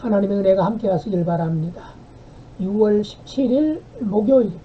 하나님의 은혜가 함께 하시길 바랍니다. 6월 17일 목요일입니다.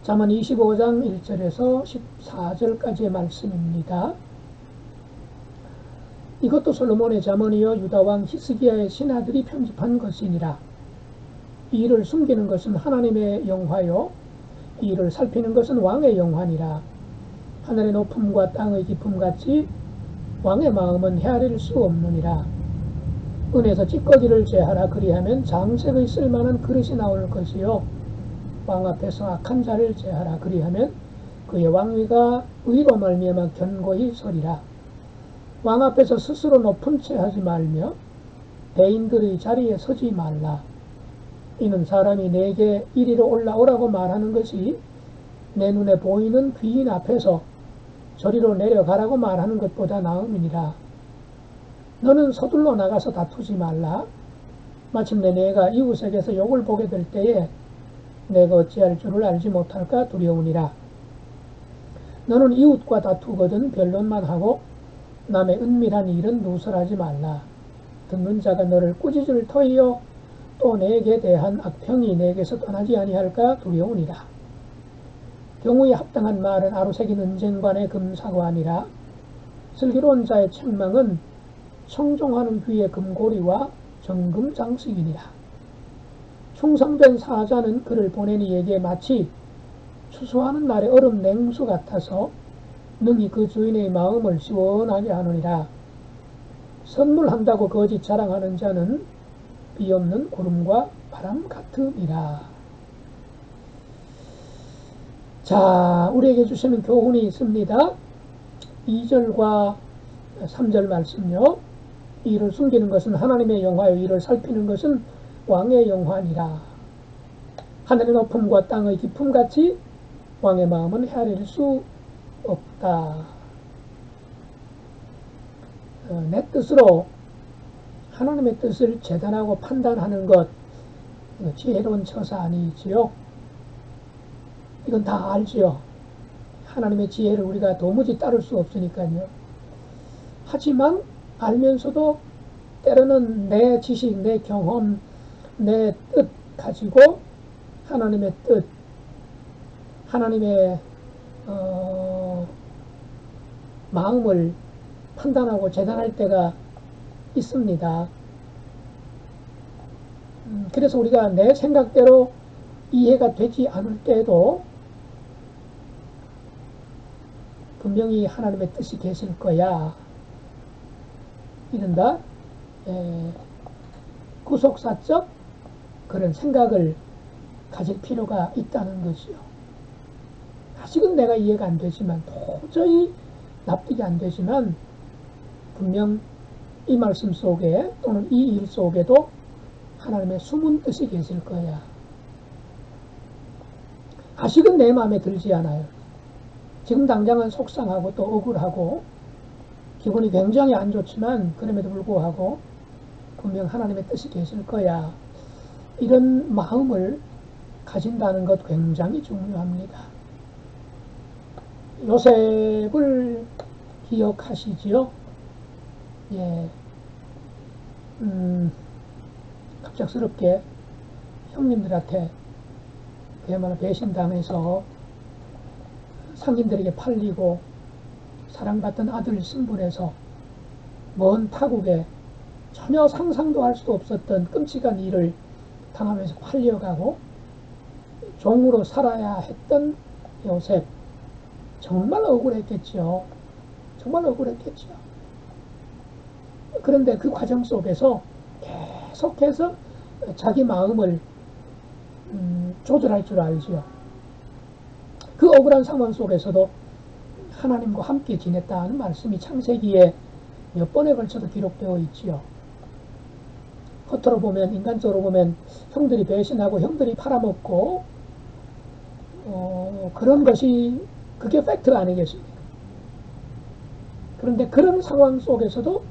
잠언 25장 1절에서 14절까지의 말씀입니다. 이것도 솔로몬의 잠언이요 유다왕 히스기야의 신하들이 편집한 것이니라. 이 일을 숨기는 것은 하나님의 영화요 이 일을 살피는 것은 왕의 영화니라. 하늘의 높음과 땅의 깊음같이 왕의 마음은 헤아릴 수 없느니라. 은에서 찌꺼기를 제하라. 그리하면 장색의 쓸만한 그릇이 나올 것이요 왕 앞에서 악한 자를 제하라. 그리하면 그의 왕위가 의로 말미암아 견고히 서리라. 왕 앞에서 스스로 높은 채 하지 말며 대인들의 자리에 서지 말라. 이는 사람이 내게 이리로 올라오라고 말하는 것이 내 눈에 보이는 귀인 앞에서 저리로 내려가라고 말하는 것보다 나음이니라. 너는 서둘러 나가서 다투지 말라. 마침내 내가 이웃에게서 욕을 보게 될 때에 내가 어찌할 줄을 알지 못할까 두려우니라. 너는 이웃과 다투거든 변론만 하고 남의 은밀한 일은 누설하지 말라. 듣는 자가 너를 꾸짖을 터이요 또 내게 대한 악평이 내게서 떠나지 아니할까 두려우니라. 경우에 합당한 말은 아루새긴 은쟁반의 금사관이라. 슬기로운 자의 책망은 청종하는 귀의 금고리와 정금 장식이니라. 충성된 사자는 그를 보낸 이에게 마치 추수하는 날의 얼음 냉수 같아서 능히 그 주인의 마음을 시원하게 하느니라. 선물한다고 거짓 자랑하는 자는 비 없는 구름과 바람 같으니라. 자, 우리에게 주시는 교훈이 있습니다. 2절과 3절 말씀요. 이를 숨기는 것은 하나님의 영화요 이를 살피는 것은 왕의 영화니라. 하늘의 높음과 땅의 깊음같이 왕의 마음은 헤아릴 수 없다. 내 뜻으로 하나님의 뜻을 재단하고 판단하는 것, 지혜로운 처사 아니지요. 이건 다 알지요. 하나님의 지혜를 우리가 도무지 따를 수 없으니까요. 하지만 알면서도 때로는 내 지식, 내 경험, 내 뜻 가지고 하나님의 뜻, 하나님의 마음을 판단하고 재단할 때가 있습니다. 그래서 우리가 내 생각대로 이해가 되지 않을 때에도 분명히 하나님의 뜻이 계실 거야. 이른다 구속사적 그런 생각을 가질 필요가 있다는 것이요. 아직은 내가 이해가 안 되지만 도저히 납득이 안 되지만 분명 이 말씀 속에 또는 이 일 속에도 하나님의 숨은 뜻이 계실 거야. 아직은 내 마음에 들지 않아요. 지금 당장은 속상하고 또 억울하고 기분이 굉장히 안 좋지만 그럼에도 불구하고 분명 하나님의 뜻이 계실 거야. 이런 마음을 가진다는 것 굉장히 중요합니다. 요셉을 기억하시지요? 예. 갑작스럽게 형님들한테 그야말로 배신당해서 상인들에게 팔리고 사랑받던 아들 신분에서 먼 타국에 전혀 상상도 할 수도 없었던 끔찍한 일을 당하면서 팔려가고 종으로 살아야 했던 요셉. 정말 억울했겠죠. 정말 억울했겠죠. 그런데 그 과정 속에서 계속해서 자기 마음을 조절할 줄 알지요. 그 억울한 상황 속에서도 하나님과 함께 지냈다는 말씀이 창세기에 몇 번에 걸쳐서 기록되어 있지요. 겉으로 보면, 인간적으로 보면 형들이 배신하고 형들이 팔아먹고 그런 것이 그게 팩트 아니겠습니까? 그런데 그런 상황 속에서도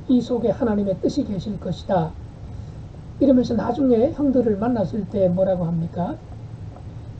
이 속에 하나님의 뜻이 계실 것이다. 이러면서 나중에 형들을 만났을 때 뭐라고 합니까?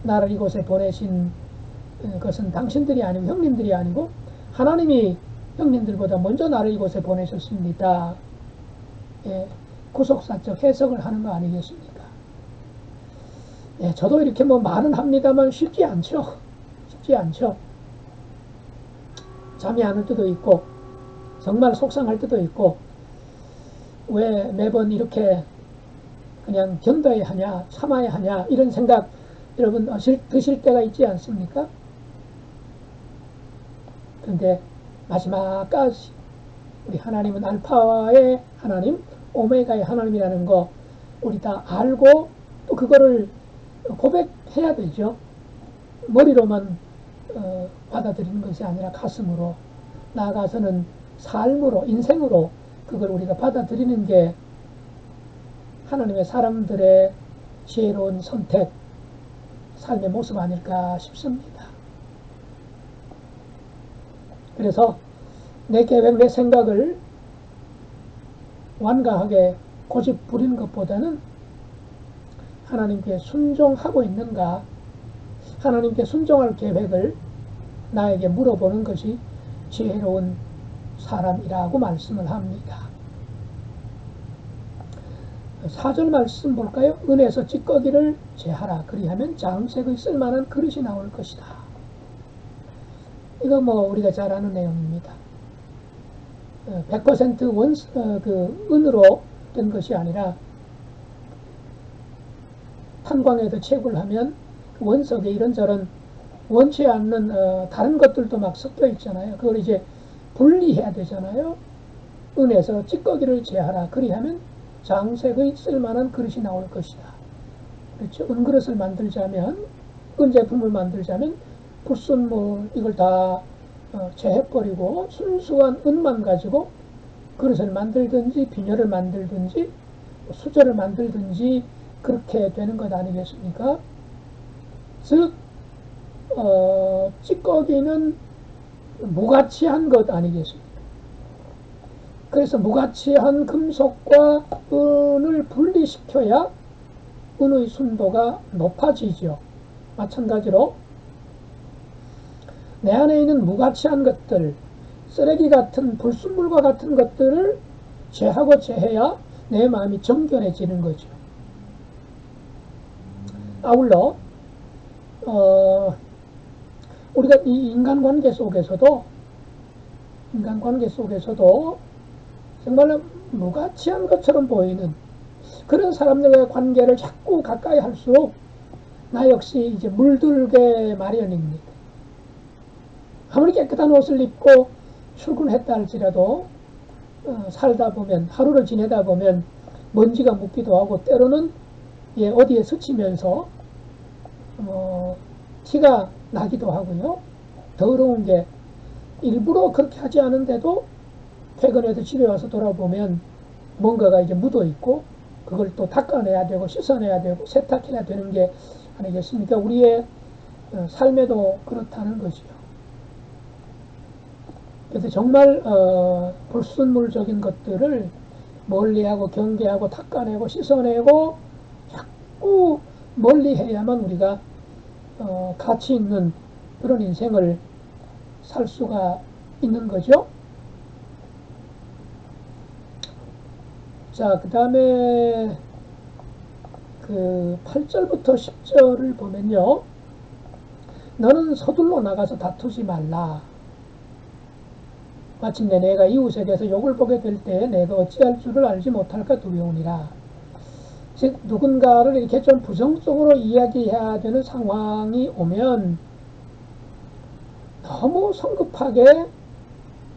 나를 이곳에 보내신 것은 당신들이 아니고 형님들이 아니고 하나님이 형님들보다 먼저 나를 이곳에 보내셨습니다. 예, 구속사적 해석을 하는 거 아니겠습니까? 예, 저도 이렇게 뭐 말은 합니다만 쉽지 않죠. 쉽지 않죠. 잠이 안 올 때도 있고, 정말 속상할 때도 있고, 왜 매번 이렇게 그냥 견뎌야 하냐, 참아야 하냐, 이런 생각 여러분 드실 때가 있지 않습니까? 그런데 마지막까지 우리 하나님은 알파의 하나님, 오메가의 하나님이라는 거 우리 다 알고 또 그거를 고백해야 되죠. 머리로만 받아들이는 것이 아니라 가슴으로, 나아가서는 삶으로, 인생으로 그걸 우리가 받아들이는 게 하나님의 사람들의 지혜로운 선택, 삶의 모습 아닐까 싶습니다. 그래서 내 계획, 내 생각을 완강하게 고집 부리는 것보다는 하나님께 순종하고 있는가, 하나님께 순종할 계획을 나에게 물어보는 것이 지혜로운 사람이라고 말씀을 합니다. 4절 말씀 볼까요? 은에서 찌꺼기를 제하라. 그리하면 장색의 쓸만한 그릇이 나올 것이다. 이거 뭐 우리가 잘 아는 내용입니다. 100% 은으로 된 것이 아니라 탄광에도 채굴 하면 원석에 이런저런 원치 않는 다른 것들도 막 섞여 있잖아요. 그걸 이제 분리해야 되잖아요. 은에서 찌꺼기를 제하라. 그리하면 장색의 쓸만한 그릇이 나올 것이다. 그렇죠? 은그릇을 만들자면, 은제품을 만들자면 불순물 이걸 다 제해버리고 순수한 은만 가지고 그릇을 만들든지 비녀를 만들든지 수저를 만들든지 그렇게 되는 것 아니겠습니까? 즉 찌꺼기는 무가치한 것 아니겠습니까? 그래서 무가치한 금속과 은을 분리시켜야 은의 순도가 높아지죠. 마찬가지로 내 안에 있는 무가치한 것들, 쓰레기 같은 불순물과 같은 것들을 제하고 제해야 내 마음이 정결해지는 거죠. 아울러 우리가 이 인간관계 속에서도 정말로 무가치한 것처럼 보이는 그런 사람들과의 관계를 자꾸 가까이 할수록 나 역시 이제 물들게 마련입니다. 아무리 깨끗한 옷을 입고 출근했다 할지라도 살다 보면, 하루를 지내다 보면 먼지가 묻기도 하고 때로는 어디에 스치면서 티가 나기도 하고요. 더러운 게 일부러 그렇게 하지 않은데도 퇴근해서 집에 와서 돌아보면 뭔가가 이제 묻어 있고 그걸 또 닦아내야 되고 씻어내야 되고 세탁해야 되는 게 아니겠습니까? 우리의 삶에도 그렇다는 것이요. 그래서 정말 불순물적인 것들을 멀리하고 경계하고 닦아내고 씻어내고 자꾸 멀리해야만 우리가 가치 있는 그런 인생을 살 수가 있는 거죠. 자, 그 다음에 8절부터 10절을 보면요. 너는 서둘러 나가서 다투지 말라. 마침내 내가 이웃에게서 욕을 보게 될 때 내가 어찌할 줄을 알지 못할까 두려우니라. 즉 누군가를 이렇게 좀 부정적으로 이야기해야 되는 상황이 오면 너무 성급하게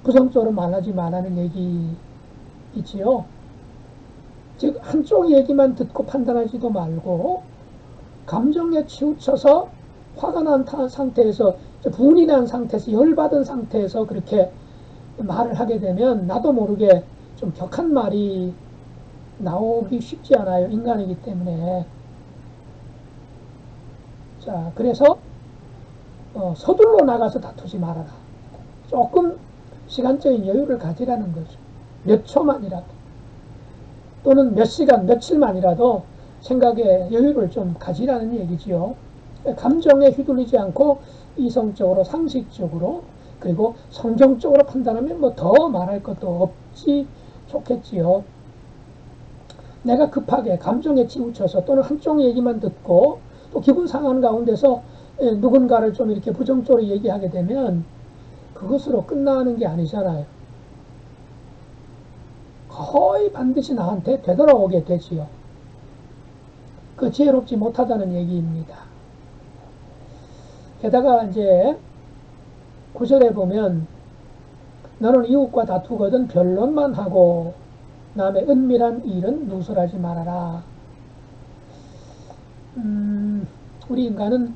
부정적으로 말하지 말라는 얘기이지요. 즉 한쪽 얘기만 듣고 판단하지도 말고 감정에 치우쳐서 화가 난 상태에서, 분이 난 상태에서, 열받은 상태에서 그렇게 말을 하게 되면 나도 모르게 좀 격한 말이 나오기 쉽지 않아요. 인간이기 때문에. 자, 그래서 서둘러 나가서 다투지 말아라. 조금 시간적인 여유를 가지라는 거죠. 몇 초만이라도 또는 몇 시간, 며칠만이라도 생각에 여유를 좀 가지라는 얘기지요. 감정에 휘둘리지 않고 이성적으로, 상식적으로, 그리고 성경적으로 판단하면 뭐 더 말할 것도 없지 좋겠지요. 내가 급하게 감정에 치우쳐서 또는 한쪽 얘기만 듣고 또 기분 상한 가운데서 누군가를 좀 이렇게 부정적으로 얘기하게 되면 그것으로 끝나는 게 아니잖아요. 거의 반드시 나한테 되돌아오게 되지요. 그 지혜롭지 못하다는 얘기입니다. 게다가 이제 9절에 보면 너는 이웃과 다투거든 변론만 하고 남의 은밀한 일은 누설하지 말아라. 우리 인간은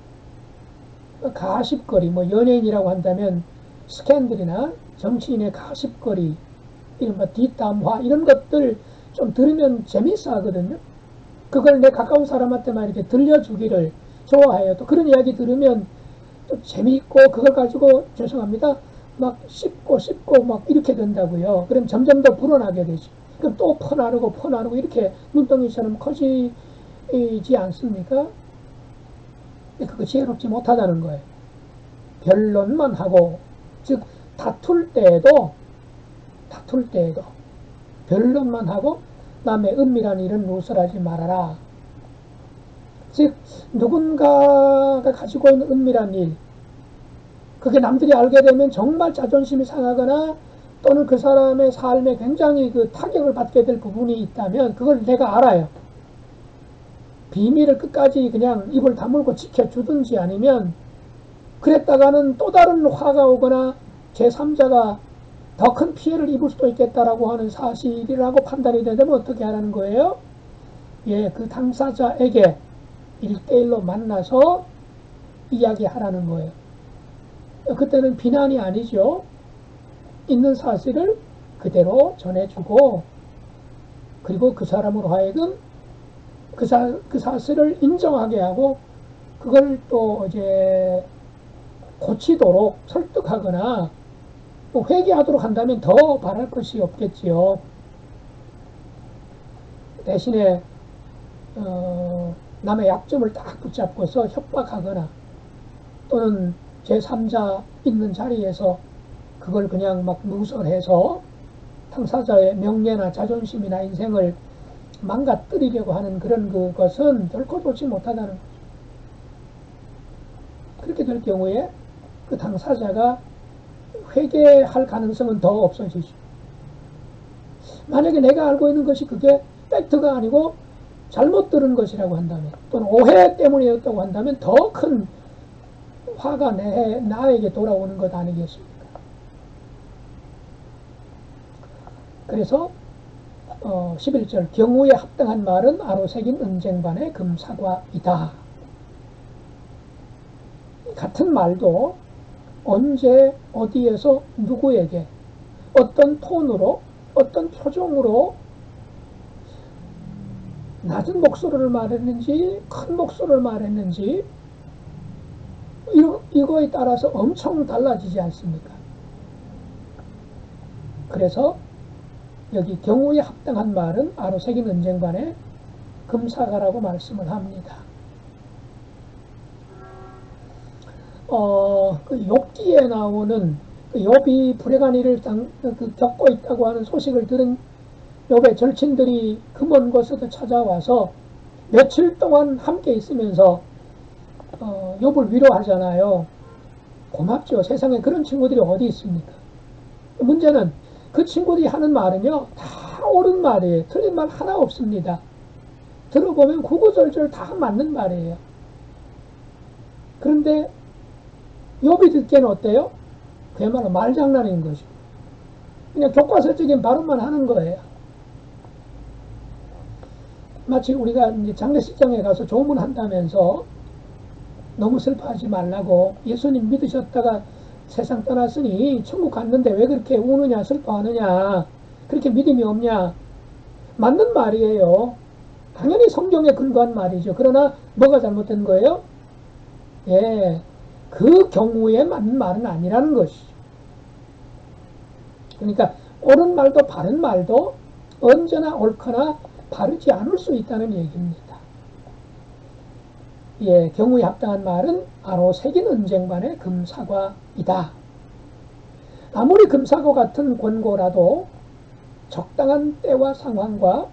가십거리, 뭐 연예인이라고 한다면 스캔들이나 정치인의 가십거리, 이른바 뒷담화 이런 것들 좀 들으면 재밌어 하거든요. 그걸 내 가까운 사람한테만 이렇게 들려주기를 좋아해요. 또 그런 이야기 들으면 또 재미있고 그걸 가지고 죄송합니다. 막 씹고 막 이렇게 된다고요. 그럼 점점 더 불어나게 되죠. 그럼 또 퍼나르고 이렇게 눈덩이처럼 커지지 않습니까? 그거 지혜롭지 못하다는 거예요. 변론만 하고, 즉 다툴 때에도 변론만 하고 남의 은밀한 일은 누설하지 말아라. 즉 누군가가 가지고 있는 은밀한 일, 그게 남들이 알게 되면 정말 자존심이 상하거나 또는 그 사람의 삶에 굉장히 그 타격을 받게 될 부분이 있다면 그걸 내가 알아요. 비밀을 끝까지 그냥 입을 다물고 지켜주든지 아니면 그랬다가는 또 다른 화가 오거나 제3자가 더 큰 피해를 입을 수도 있겠다라고 하는 사실이라고 판단이 되면 어떻게 하라는 거예요? 예, 그 당사자에게 1대1로 만나서 이야기하라는 거예요. 그때는 비난이 아니죠. 있는 사실을 그대로 전해주고 그리고 그 사람으로 하여금 그 사실을 인정하게 하고 그걸 또 이제 고치도록 설득하거나 또 회개하도록 한다면 더 바랄 것이 없겠지요. 대신에 남의 약점을 딱 붙잡고서 협박하거나 또는 제3자 있는 자리에서 그걸 그냥 막 누설해서 당사자의 명예나 자존심이나 인생을 망가뜨리려고 하는 그런 그것은 결코 좋지 못하다는 거죠. 그렇게 될 경우에 그 당사자가 회개할 가능성은 더 없어지죠. 만약에 내가 알고 있는 것이 그게 팩트가 아니고 잘못 들은 것이라고 한다면 또는 오해 때문이었다고 한다면 더 큰 화가 나에게 돌아오는 것 아니겠습니까? 그래서 11절 경우에 합당한 말은 아로 새긴 은쟁반의 금사과이다. 같은 말도 언제 어디에서 누구에게 어떤 톤으로 어떤 표정으로 낮은 목소리를 말했는지 큰 목소리를 말했는지 이거에 따라서 엄청 달라지지 않습니까? 그래서 여기 경우에 합당한 말은 아로 새긴 은쟁반의 금사과라고 말씀을 합니다. 그 욥기에 나오는 그 욥이 불행한 일을 겪고 있다고 하는 소식을 들은 욥의 절친들이 그 먼 곳에도 찾아와서 며칠 동안 함께 있으면서 욥을 위로하잖아요. 고맙죠. 세상에 그런 친구들이 어디 있습니까? 문제는 그 친구들이 하는 말은요 다 옳은 말이에요. 틀린 말 하나 없습니다. 들어보면 구구절절 다 맞는 말이에요. 그런데 욥이 듣기에는 어때요? 그야말로 말장난인 거죠. 그냥 교과서적인 발언만 하는 거예요. 마치 우리가 이제 장례식장에 가서 조문한다면서 너무 슬퍼하지 말라고 예수님 믿으셨다가 세상 떠났으니 천국 갔는데 왜 그렇게 우느냐 슬퍼하느냐 그렇게 믿음이 없냐 맞는 말이에요. 당연히 성경에 근거한 말이죠. 그러나 뭐가 잘못된 거예요? 예, 그 경우에 맞는 말은 아니라는 것이죠. 그러니까 옳은 말도 바른 말도 언제나 옳거나 바르지 않을 수 있다는 얘기입니다. 예, 경우에 합당한 말은 아로 새긴 은쟁반의 금사과이다. 아무리 금사과 같은 권고라도 적당한 때와 상황과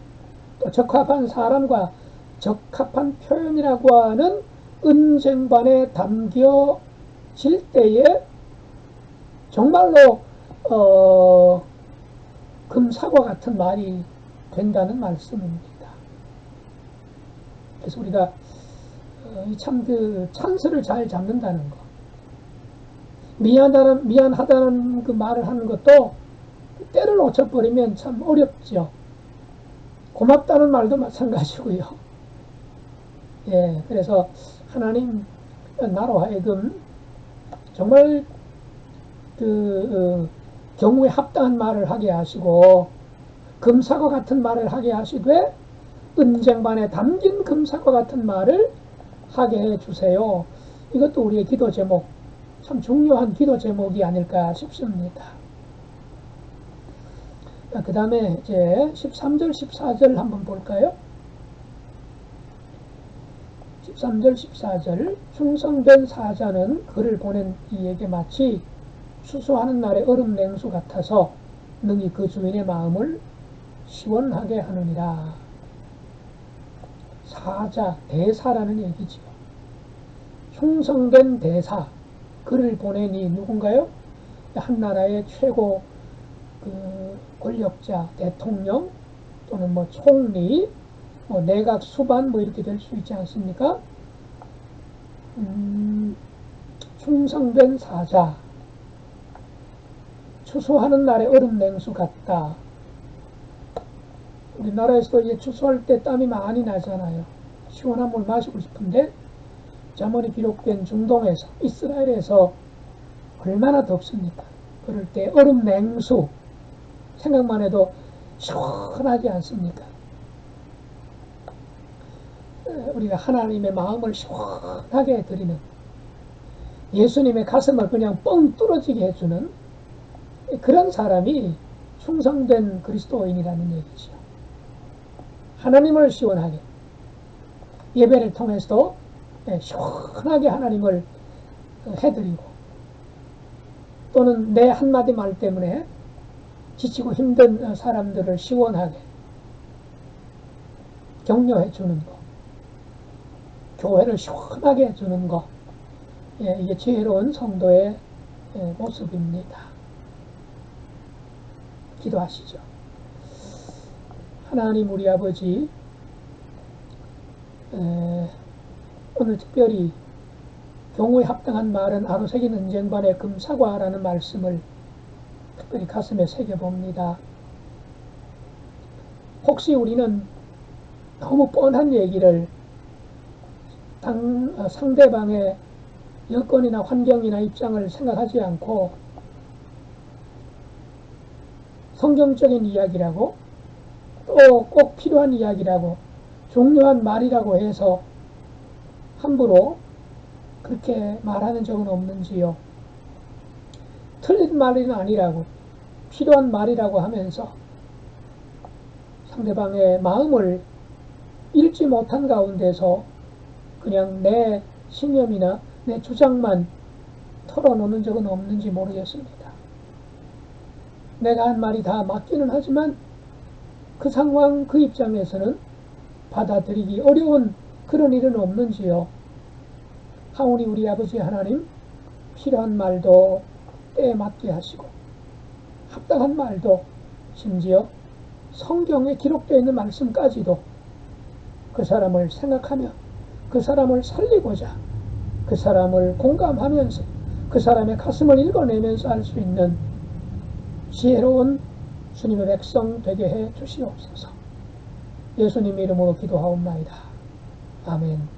또 적합한 사람과 적합한 표현이라고 하는 은쟁반에 담겨질 때에 정말로 금사과 같은 말이 된다는 말씀입니다. 그래서 우리가 참 그 찬스를 잘 잡는다는 거, 미안하다는 그 말을 하는 것도 때를 놓쳐버리면 참 어렵죠. 고맙다는 말도 마찬가지고요. 예, 그래서 하나님 나로 하여금 정말 그 경우에 합당한 말을 하게 하시고 금사과 같은 말을 하게 하시되 은쟁반에 담긴 금사과 같은 말을 하게 해주세요. 이것도 우리의 기도 제목, 참 중요한 기도 제목이 아닐까 싶습니다. 그 다음에 이제 13절, 14절 한번 볼까요? 13절, 14절. 충성된 사자는 그를 보낸 이에게 마치 추수하는 날의 얼음 냉수 같아서 능히 그 주인의 마음을 시원하게 하느니라. 사자, 대사라는 얘기지요. 충성된 대사, 그를 보내니 누군가요? 한 나라의 최고 그 권력자, 대통령 또는 뭐 총리, 뭐 내각 수반 뭐 이렇게 될 수 있지 않습니까? 충성된 사자, 추수하는 날의 얼음 냉수 같다. 우리나라에서도 이제 추수할 때 땀이 많이 나잖아요. 시원한 물 마시고 싶은데 잠언이 기록된 중동에서, 이스라엘에서 얼마나 덥습니까? 그럴 때 얼음 냉수 생각만 해도 시원하지 않습니까? 우리가 하나님의 마음을 시원하게 해드리는, 예수님의 가슴을 그냥 뻥 뚫어지게 해주는 그런 사람이 충성된 그리스도인이라는 얘기죠. 하나님을 시원하게, 예배를 통해서도 시원하게 하나님을 해드리고, 또는 내 한마디 말 때문에 지치고 힘든 사람들을 시원하게 격려해 주는 거, 교회를 시원하게 해주는 거, 이게 지혜로운 성도의 모습입니다. 기도하시죠. 하나님 우리 아버지, 오늘 특별히 경우에 합당한 말은 아로새긴 은쟁반의 금사과라는 말씀을 특별히 가슴에 새겨봅니다. 혹시 우리는 너무 뻔한 얘기를 상대방의 여건이나 환경이나 입장을 생각하지 않고 성경적인 이야기라고, 또 꼭 필요한 이야기라고, 중요한 말이라고 해서 함부로 그렇게 말하는 적은 없는지요? 틀린 말은 아니라고, 필요한 말이라고 하면서 상대방의 마음을 읽지 못한 가운데서 그냥 내 신념이나 내 주장만 털어놓는 적은 없는지 모르겠습니다. 내가 한 말이 다 맞기는 하지만 그 상황, 그 입장에서는 받아들이기 어려운 그런 일은 없는지요? 하오니 우리 아버지 하나님, 필요한 말도 때에 맞게 하시고 합당한 말도, 심지어 성경에 기록되어 있는 말씀까지도 그 사람을 생각하며 그 사람을 살리고자, 그 사람을 공감하면서 그 사람의 가슴을 읽어내면서 할 수 있는 지혜로운 주님의 백성 되게 해 주시옵소서. 예수님 이름으로 기도하옵나이다. 아멘.